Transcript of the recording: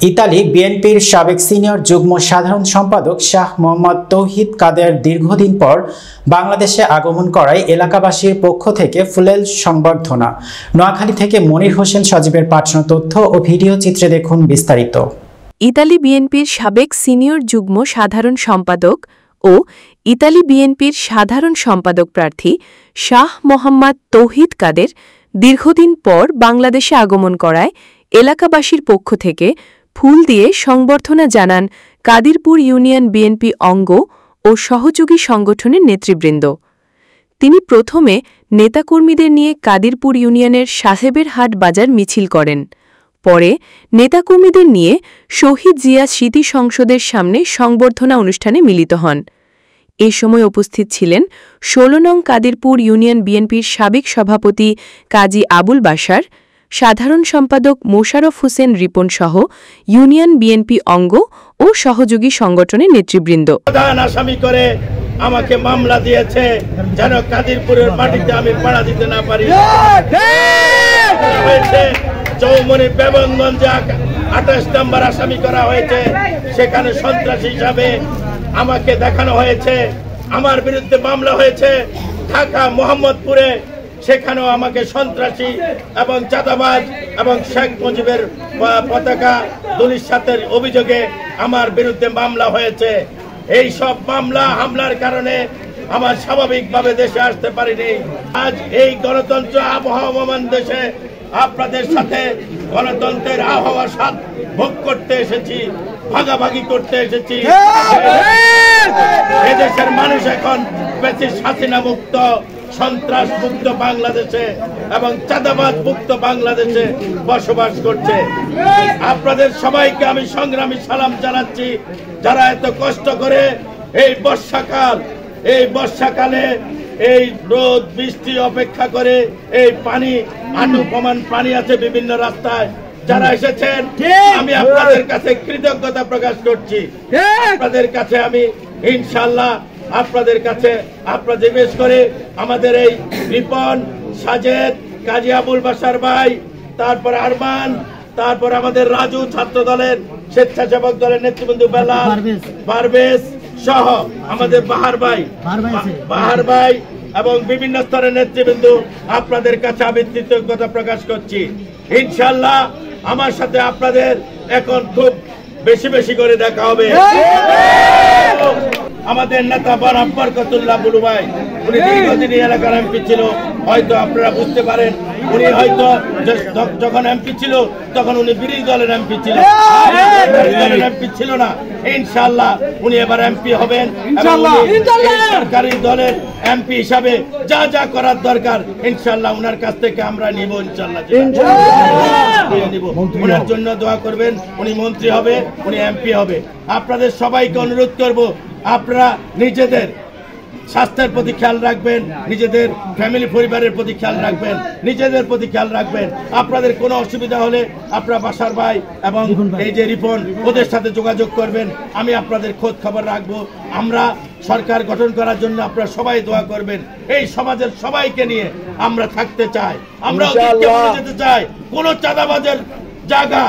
Italy বিএনপির সাবেক senior যুগ্ম সাধারণ সম্পাদক শাহ মোহাম্মদ তৌহিদ কাদের দীর্ঘদিন পর বাংলাদেশে আগমন করায় এলাকাবাসীর পক্ষ থেকে ফুলেল সংবর্ধনা। নোয়াখালী থেকে মনির হোসেন সজীবের পাঠানো তথ্য ও ভিডিও চিত্রে দেখুন বিস্তারিত। ইতালি বিএনপির সাবেক সিনিয়র যুগ্ম সাধারণ সম্পাদক ও ইতালি বিএনপির সাধারণ সম্পাদক প্রার্থী শাহ মোহাম্মদ তৌহিদ কাদের দীর্ঘদিন পর বাংলাদেশে আগমন করায় এলাকাবাসীর পক্ষ থেকে ফুল দিয়ে সংবর্ধনা জানান কাদিরপুর ইউনিয়ন বিএনপি অঙ্গ ও সহযোগী সংগঠনের নেতৃবৃন্দ। তিনি প্রথমে নেতাকর্মীদের নিয়ে কাদিরপুর ইউনিয়নের সাহেবের হাট বাজার মিছিল করেন। পরে নেতাকর্মীদের নিয়ে শহীদ জিয়া স্মৃতি সংসদের সামনে সংবর্ধনা অনুষ্ঠানে মিলিত হন। এ সময় উপস্থিত ছিলেন ১৬ নং কাদিরপুর ইউনিয়ন বিএনপির সাবেক সভাপতি কাজী আবুল বাশার, সাধারণ সম্পাদক মোশাররফ হোসেন রিপন সহ ইউনিয়ন বিএনপি অঙ্গ ও সহযোগী সংগঠনের নেতৃবৃন্দ। প্রধান আসামি করে আমাকে মামলা দিয়েছে যেন কাদিরপুরের মাটিতে আমি পাড়া দিতে না পারি। চৌমনি বেবনগঞ্জে ২৮ নম্বর আসামি করা হয়েছে, সেখানে সন্ত্রাসী হিসাবে আমাকে দেখানো হয়েছে। আমার বিরুদ্ধে মামলা হয়েছে ঢাকা মোহাম্মদপুরে, সেখানেও আমাকে সন্ত্রাসী এবং চাঁদাবাজ এবং শেখ মুজিবের পতাকা ধূলিসাতের অভিযোগে আমার বিরুদ্ধে মামলা হয়েছে। এই সব মামলা হামলার কারণে আমার স্বাভাবিকভাবে দেশে আসতে পারিনি। আজ এই গণতন্ত্র আবহাওয়ামান দেশে আপনাদের সাথে গণতন্ত্রের আবহাওয়ার স্বাদ ভোগ করতে এসেছি, ভাগাভাগি করতে এসেছি। এদেশের মানুষ এখন বেশি হাসিনা মুক্ত, সন্ত্রাস মুক্ত বাংলাদেশে এবং চাঁদাবাজ মুক্ত বাংলাদেশে বসবাস করছে। আপনাদের সবাইকে আমি সংগ্রামী সালাম জানাচ্ছি, যারা এত কষ্ট করে এই বর্ষাকালে এই রোদ বৃষ্টি অপেক্ষা করে এই পানি আটু প্রমাণ পানি আছে বিভিন্ন রাস্তায়, যারা এসেছেন আমি আপনাদের কাছে কৃতজ্ঞতা প্রকাশ করছি। আপনাদের কাছে আমি ইনশাআল্লাহ আপনাদের কাছে বিশেষ করে আমাদের এই রিপন, সাজেদ, কাজী আবুল বাশার ভাই, তারপর আরমান, তারপর আমাদের রাজু ছাত্র দলের স্বেচ্ছাসেবক দলের নেতৃবৃন্দ বেলাল, পারভেজ সহ আমাদের বাহার ভাই এবং বিভিন্ন স্তরের নেতৃবৃন্দ, আপনাদের কাছে আমি কৃতজ্ঞতা প্রকাশ করছি। ইনশাআল্লাহ আমার সাথে আপনাদের এখন খুব বেশি বেশি করে দেখা হবে। আমাদের নেতা বরকতুল্লাহ বুলু ভাই, উনি দীর্ঘদিন এলাকার এমপি ছিল, হয়তো আপনারা বুঝতে পারেন। উনি হয়তো যখন এমপি ছিল তখন উনি বিরোধী দলের এমপি ছিল, এমপি ছিল না। ইনশাআল্লাহ উনি এবার এমপি হবেন এবং সরকারি দলের এমপি হিসাবে যা যা করার দরকার ইনশাআল্লাহ উনার কাছ থেকে আমরা নিব। ইনশাআল্লাহ উনার জন্য দোয়া করবেন, উনি মন্ত্রী হবে, উনি এমপি হবে। আপনাদের সবাইকে অনুরোধ করব, আপনারা নিজেদের স্বাস্থ্যের প্রতি খেয়াল রাখবেন, নিজেদের ফ্যামিলি পরিবারের প্রতি খেয়াল রাখবেন, নিজেদের প্রতি খেয়াল রাখবেন। আপনাদের কোনো অসুবিধা হলে আপনারা বাশার ভাই এবং এই যে রিপন, ওদের সাথে যোগাযোগ করবেন, আমি আপনাদের খোঁজ খবর রাখবো। আমরা সরকার গঠন করার জন্য আপনারা সবাই দোয়া করবেন। এই সমাজের সবাইকে নিয়ে আমরা থাকতে চাই, আমরা যেতে চাই। কোন চাঁদাবাজের জায়গা